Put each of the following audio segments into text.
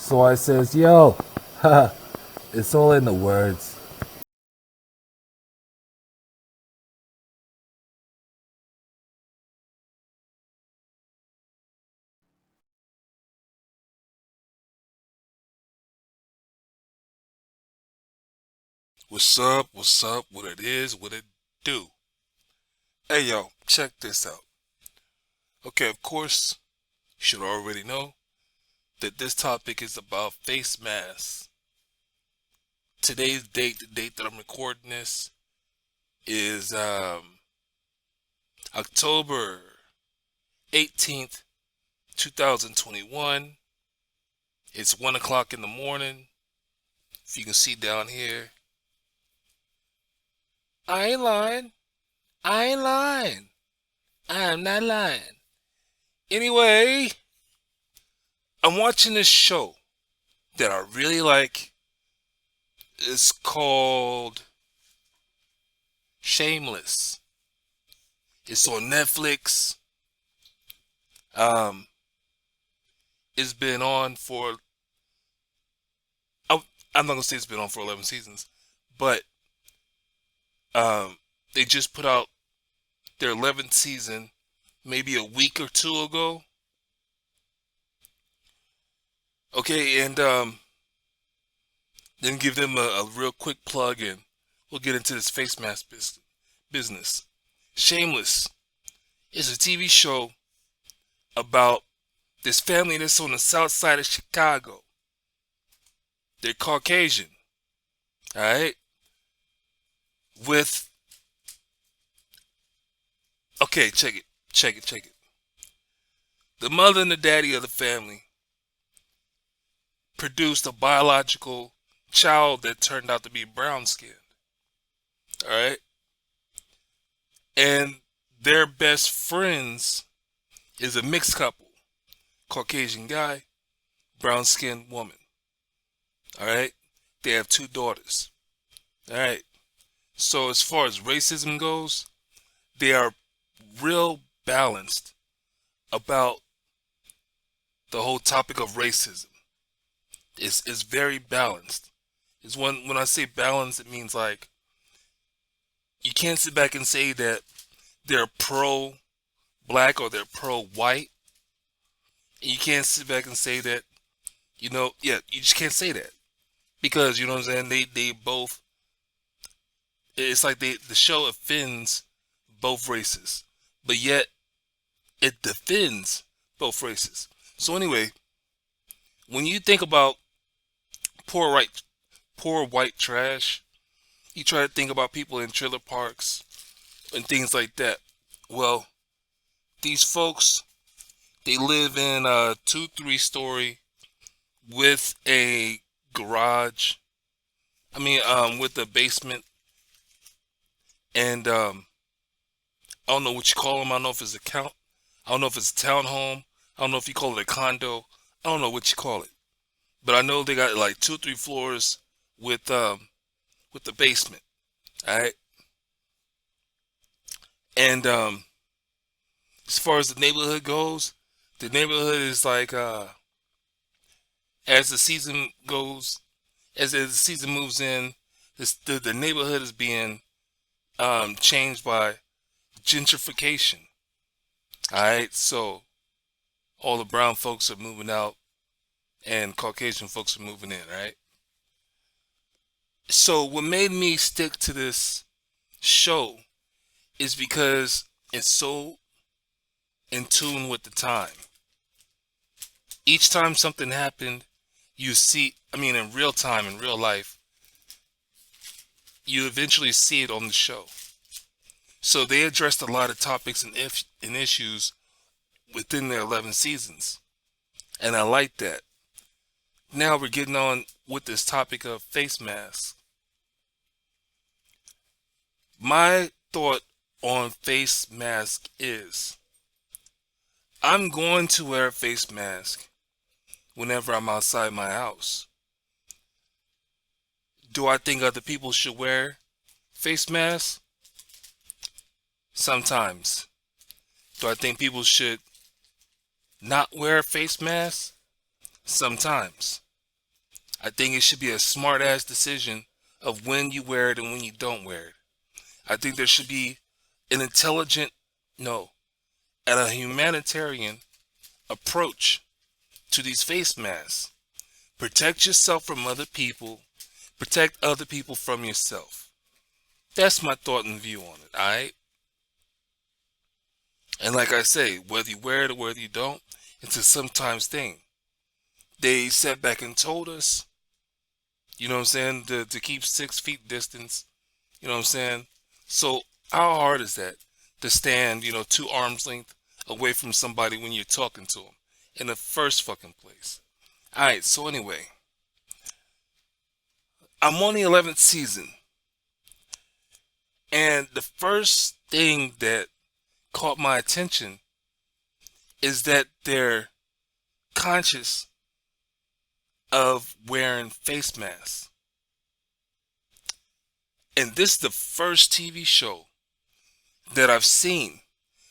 So I says, yo, haha, it's all in the words. What's up? What's up? What it is? What it do? Hey yo, check this out. Okay, of course, you should already know that this topic is about face masks. Today's date, the date that I'm recording this, is October 18th, 2021. It's 1 o'clock in the morning. If you can see down here, I ain't lying. I ain't lying. I'm not lying. Anyway, I'm watching this show that I really like. It's called Shameless. It's on Netflix. Um, it's been on for. I- I'm not gonna say it's been on for 11 seasons, but um, they just put out their 11th season maybe a week or two ago. Okay, and then give them a real quick plug, and we'll get into this face mask business. Shameless is a TV show about this family that's on the south side of Chicago. They're Caucasian, all right? With, okay, check it. The mother and the daddy of the family produced a biological child that turned out to be brown skinned, all right? And their best friends is a mixed couple, Caucasian guy, brown skinned woman, all right? They have two daughters, all right? So as far as racism goes, they are real balanced about the whole topic of racism. It's very balanced. It's when I say balanced, it means like you can't sit back and say that they're pro black or they're pro white. And you can't sit back and say that, yeah, you just can't say that. Because you know what I'm saying, they both, it's like the show offends both races. But yet it defends both races. So anyway, when you think about poor white poor white trash, you try to think about people in trailer parks and things like that. Well, these folks, they live in a 2-3 story with a garage. With a basement, and I don't know what you call them. I don't know if it's a count. I don't know if it's a townhome. I don't know if you call it a condo. I don't know what you call it. But I know they got like 2 or 3 floors with the basement. All right. And as far as the neighborhood goes, the neighborhood is like as the season goes, as the season moves in, the neighborhood is being changed by gentrification. All right. So all the brown folks are moving out, and Caucasian folks are moving in. Right. So what made me stick to this show is because it's so in tune with the time. Each time something happened, you see, in real time, in real life, you eventually see it on the show. So they addressed a lot of topics and issues within their 11 seasons. And I like that. Now we're getting on with this topic of face masks. My thought on face mask is I'm going to wear a face mask whenever I'm outside my house. Do I think other people should wear face masks? Sometimes. Do I think people should not wear face masks? Sometimes. I think it should be a smart ass decision of when you wear it and when you don't wear it. I think there should be an intelligent, no, and a humanitarian approach to these face masks. Protect yourself from other people. Protect other people from yourself. That's my thought and view on it, alright? And like I say, whether you wear it or whether you don't, it's a sometimes thing. They sat back and told us, you know what I'm saying, to keep 6 feet distance, you know what I'm saying? So how hard is that to stand, 2 arms length away from somebody when you're talking to them in the first fucking place? Alright, so anyway, I'm on the 11th season, and the first thing that caught my attention is that they're conscious of wearing face masks. And this is the first TV show that I've seen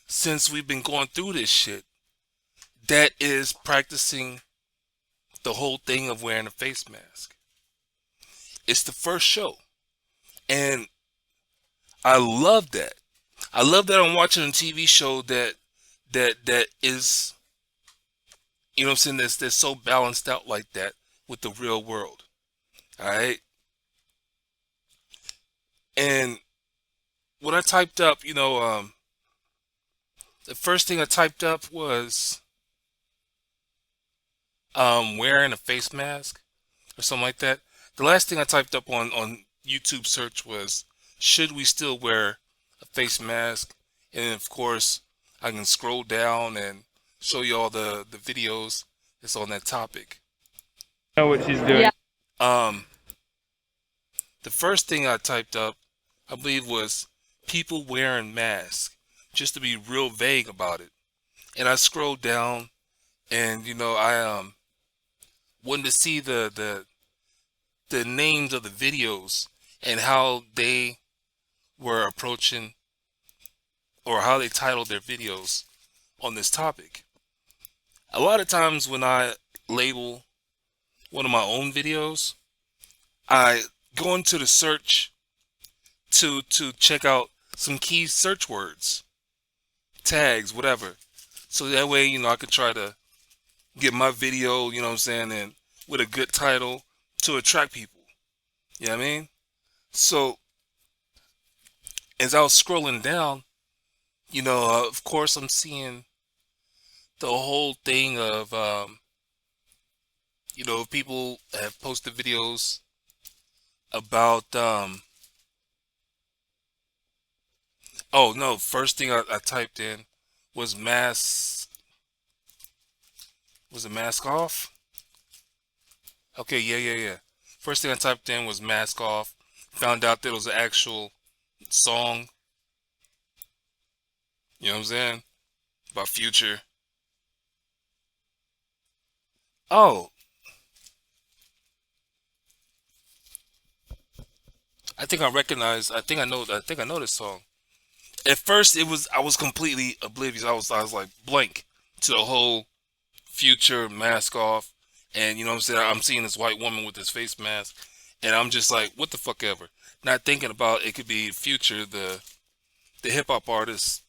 since we've been going through this shit that is practicing the whole thing of wearing a face mask. It's the first show. And I love that. I love that I'm watching a TV show that is, you know what I'm saying, that's so balanced out like that with the real world. Alright? And when I typed up, the first thing I typed up was wearing a face mask or something like that. The last thing I typed up on YouTube search was, should we still wear a face mask? And of course, I can scroll down and show you all the videos that's on that topic. Know what she's doing. Yeah. The first thing I typed up, I believe, was people wearing masks, just to be real vague about it. And I scrolled down, and I wanted to see the names of the videos and how they were approaching, or how they titled their videos on this topic. A lot of times when I label one of my own videos, I go into the search to check out some key search words, tags, whatever. So that way, I could try to get my video, you know what I'm saying, and with a good title to attract people. You know what I mean? So as I was scrolling down, of course I'm seeing the whole thing of, people have posted videos about, oh no, first thing I typed in was mask, was it mask off? Okay, yeah. First thing I typed in was mask off. Found out that it was an actual song. You know what I'm saying? About Future. Oh. I think I know this song. At first I was completely oblivious. I was like blank to the whole Future mask off. And you know what I'm saying? I'm seeing this white woman with this face mask, and I'm just like, what the fuck ever. Not thinking about it could be Future, the hip hop artist,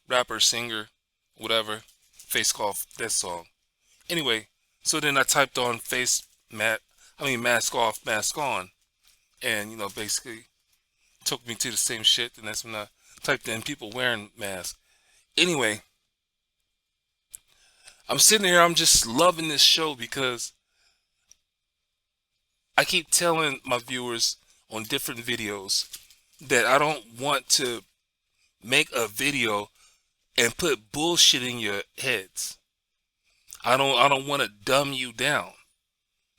rapper, singer, whatever, face off, that song. Anyway, so then I typed on mask off, mask on, and basically took me to the same shit. And that's when I typed in people wearing masks. Anyway, I'm sitting here, I'm just loving this show because I keep telling my viewers on different videos that I don't want to make a video and put bullshit in your heads. I don't want to dumb you down.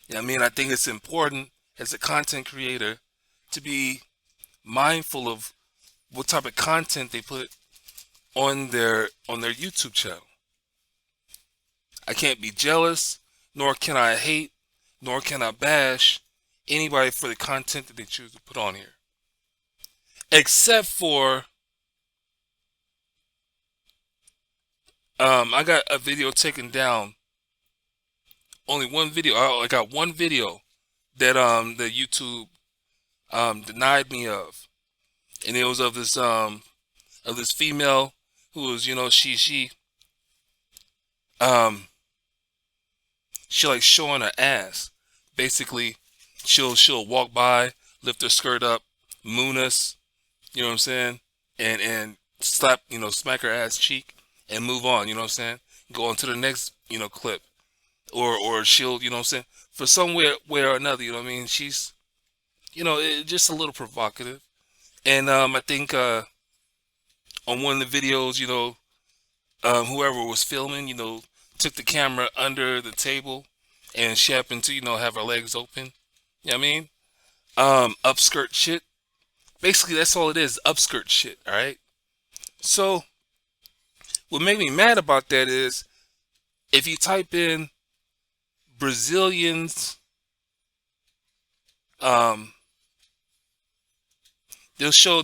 You know what I mean? I think it's important as a content creator to be mindful of what type of content they put on their YouTube channel. I can't be jealous, nor can I hate, nor can I bash anybody for the content that they choose to put on here. Except for, I got a video taken down. Only one video. I got one video that YouTube denied me of, and it was of this female who was, um she like showing her ass. Basically, she'll walk by, lift her skirt up, moon us, you know what I'm saying, and slap, smack her ass cheek and move on, you know what I'm saying? Go on to the next, clip. Or she'll, you know what I'm saying, for somewhere way or another, you know what I mean? She's, just a little provocative. And I think on one of the videos, whoever was filming, took the camera under the table, and she happened to, have her legs open. You know what I mean? Upskirt shit. Basically, that's all it is, upskirt shit, all right? So, what made me mad about that is, if you type in Brazilians, they'll show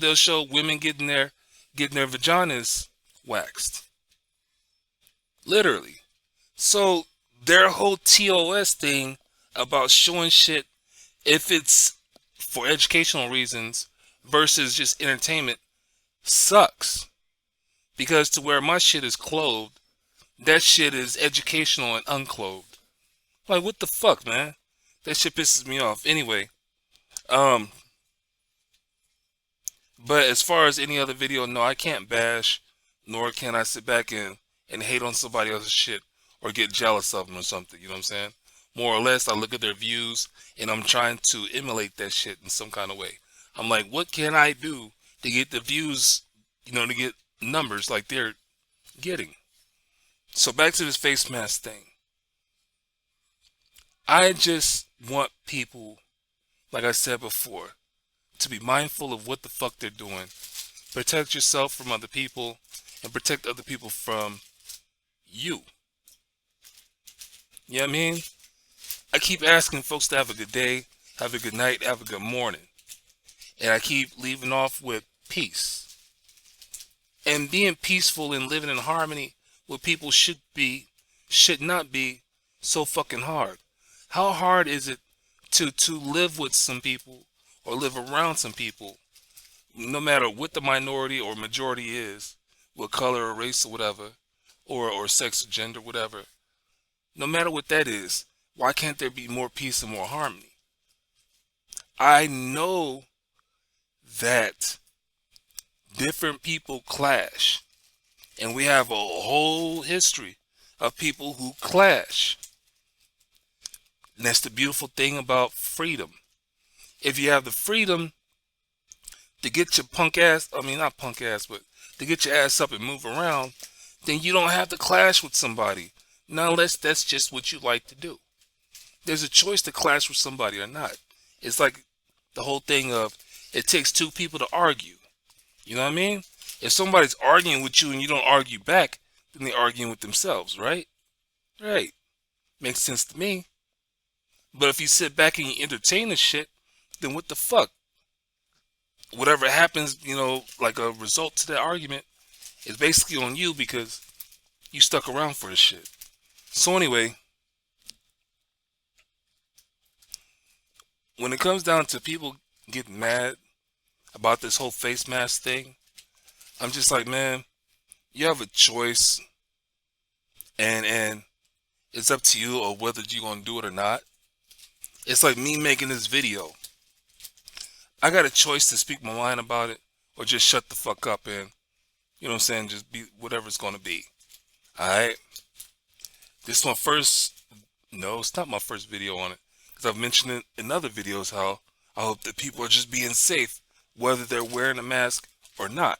women getting their vaginas waxed. Literally. So their whole TOS thing about showing shit, if it's for educational reasons versus just entertainment, sucks. Because to where my shit is clothed, that shit is educational and unclothed. Like, what the fuck, man? That shit pisses me off. Anyway, but as far as any other video, no, I can't bash, nor can I sit back and hate on somebody else's shit or get jealous of them or something, you know what I'm saying? More or less, I look at their views and I'm trying to emulate that shit in some kind of way. I'm like, what can I do to get the views, to get numbers like they're getting? So back to this face mask thing. I just want people, like I said before, to be mindful of what the fuck they're doing. Protect yourself from other people and protect other people from you. You know what I mean? I keep asking folks to have a good day, have a good night, have a good morning. And I keep leaving off with peace. And being peaceful and living in harmony with people should not be so fucking hard. How hard is it to live with some people or live around some people, no matter what the minority or majority is, what color or race or whatever, or sex or gender, whatever. No matter what that is, why can't there be more peace and more harmony? I know that different people clash, and we have a whole history of people who clash. And that's the beautiful thing about freedom. If you have the freedom to get your not punk ass, but to get your ass up and move around, then you don't have to clash with somebody. Not unless that's just what you like to do. There's a choice to clash with somebody or not. It's like the whole thing of, it takes two people to argue. You know what I mean? If somebody's arguing with you and you don't argue back, then they're arguing with themselves, right? Right. Makes sense to me. But if you sit back and you entertain the shit, then what the fuck? Whatever happens, like a result to that argument, is basically on you because you stuck around for the shit. So anyway, when it comes down to people getting mad about this whole face mask thing, I'm just like, man, you have a choice, and it's up to you of whether you're gonna do it or not. It's like me making this video. I got a choice to speak my mind about it or just shut the fuck up and, just be whatever it's gonna be. Alright? This is my first, no, it's not my first video on it, because I've mentioned it in other videos how I hope that people are just being safe, whether they're wearing a mask or not.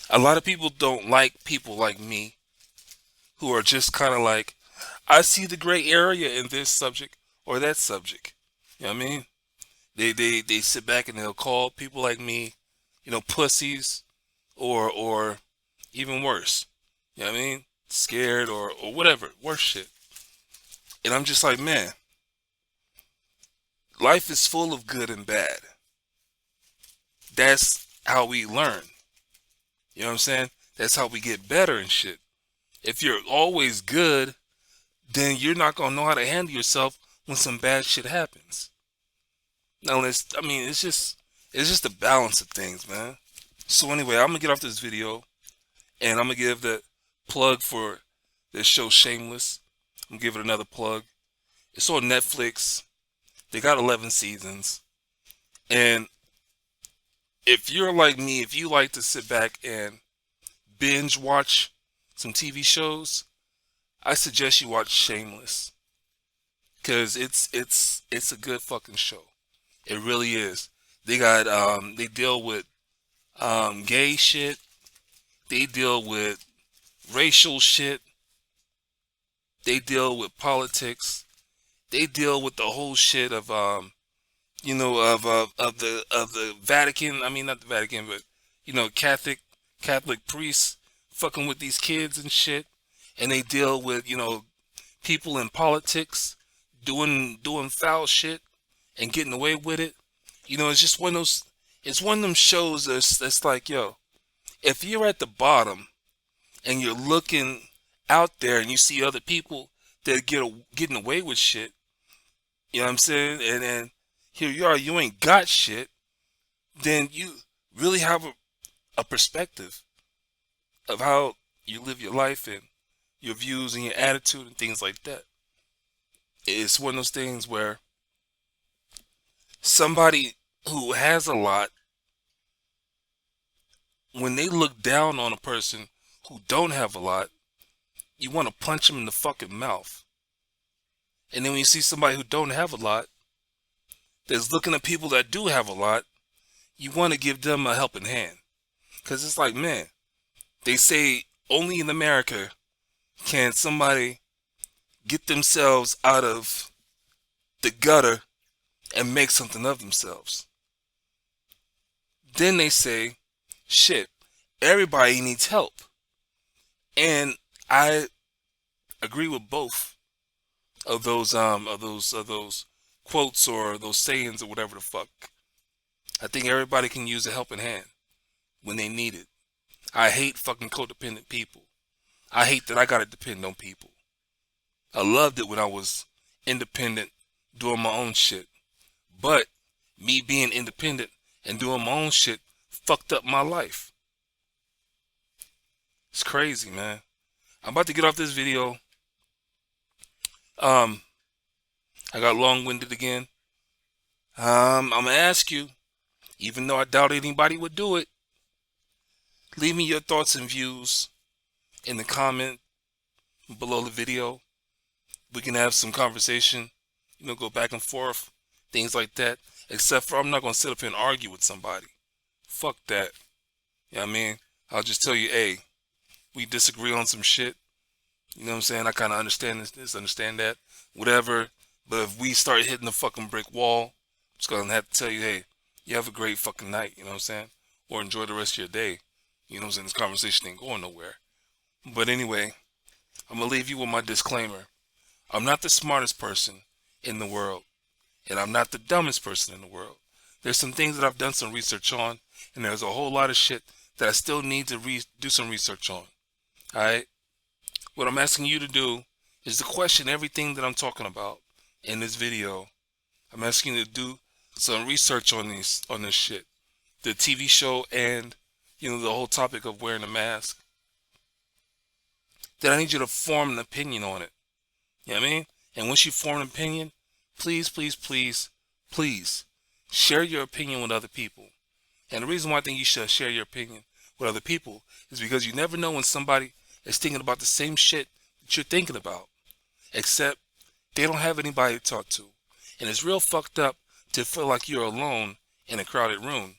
A lot of people don't like people like me who are just kind of like, I see the gray area in this subject or that subject. You know what I mean? They sit back and they'll call people like me, pussies, or even worse. You know what I mean? Scared or whatever, worse shit. And I'm just like, man, life is full of good and bad. That's how we learn. You know what I'm saying? That's how we get better and shit. If you're always good, then you're not going to know how to handle yourself when some bad shit happens. Now it's just the balance of things, man. So anyway, I'm gonna get off this video and I'm gonna give the plug for this show Shameless. I'm gonna give it another plug. It's on Netflix. They got 11 seasons. And if you're like me, if you like to sit back and binge watch some TV shows, I suggest you watch Shameless. Cause it's a good fucking show. It really is. They got they deal with gay shit. They deal with racial shit. They deal with politics. They deal with the whole shit of you know, of the Vatican. I mean, not the Vatican, but you know, Catholic priests fucking with these kids and shit. And they deal with, you know, people in politics doing foul shit and getting away with it. You know, it's just one of those. It's one of them shows that's like, yo, if you're at the bottom and you're looking out there and you see other people that getting away with shit, you know what I'm saying? And then here you are, you ain't got shit. Then you really have a perspective of how you live your life and your views and your attitude and things like that. It's one of those things where somebody who has a lot, when they look down on a person who don't have a lot, you want to punch them in the fucking mouth. And then when you see somebody who don't have a lot, that's looking at people that do have a lot, you want to give them a helping hand. Because it's like, man, they say only in America can somebody get themselves out of the gutter and make something of themselves. Then they say, shit, everybody needs help. And I agree with both of those quotes or those sayings or whatever the fuck. I think everybody can use a helping hand when they need it. I hate fucking codependent people. I hate that I gotta depend on people. I loved it when I was independent, doing my own shit. But me being independent and doing my own shit fucked up my life. It's crazy, man. I'm about to get off this video. I got long-winded again. I'm gonna ask you, even though I doubt anybody would do it, leave me your thoughts and views in the comment below the video. We can have some conversation, you know, go back and forth, things like that. Except for I'm not gonna sit up here and argue with somebody. Fuck that. You know what I mean? I'll just tell you, hey, we disagree on some shit. You know what I'm saying? I kind of understand this, understand that, whatever. But if we start hitting the fucking brick wall, I'm just gonna have to tell you, hey, you have a great fucking night. You know what I'm saying? Or enjoy the rest of your day. You know what I'm saying? This conversation ain't going nowhere. But anyway, I'm gonna leave you with my disclaimer. I'm not the smartest person in the world, and I'm not the dumbest person in the world. There's some things that I've done some research on, and there's a whole lot of shit that I still need to do some research on. Alright? What I'm asking you to do is to question everything that I'm talking about in this video. I'm asking you to do some research on this shit. The TV show and, you know, the whole topic of wearing a mask. Then I need you to form an opinion on it. You know what I mean? And once you form an opinion, please, please, please, please share your opinion with other people. And the reason why I think you should share your opinion with other people is because you never know when somebody is thinking about the same shit that you're thinking about. Except they don't have anybody to talk to. And it's real fucked up to feel like you're alone in a crowded room.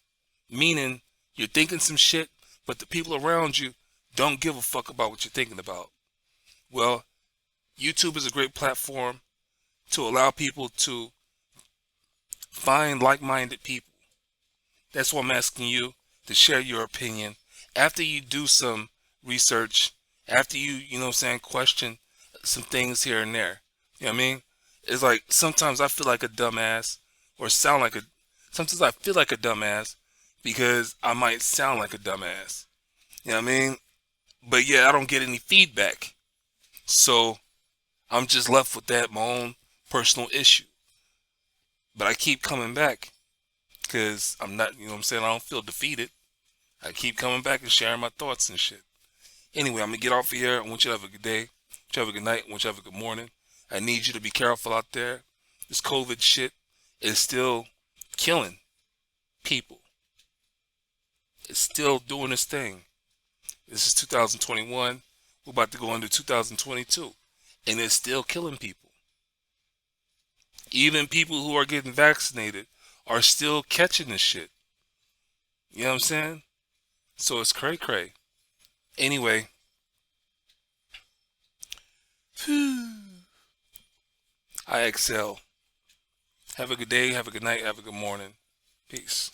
Meaning you're thinking some shit, but the people around you don't give a fuck about what you're thinking about. Well, YouTube is a great platform to allow people to find like-minded people. That's why I'm asking you to share your opinion after you do some research, after you know what I'm saying, question some things here and there. You know what I mean? It's like sometimes I feel like a dumbass or sometimes I feel like a dumbass because I might sound like a dumbass. You know what I mean? But yeah, I don't get any feedback. So I'm just left with that, my own personal issue. But I keep coming back because I'm not, you know what I'm saying, I don't feel defeated. I keep coming back and sharing my thoughts and shit. Anyway, I'm going to get off of here. I want you to have a good day. I want you to have a good night. I want you to have a good morning. I need you to be careful out there. This COVID shit is still killing people. It's still doing its thing. This is 2021. We're about to go into 2022. And it's still killing people. Even people who are getting vaccinated are still catching this shit. You know what I'm saying? So it's cray-cray. Anyway. I exhale. Have a good day, have a good night, have a good morning. Peace.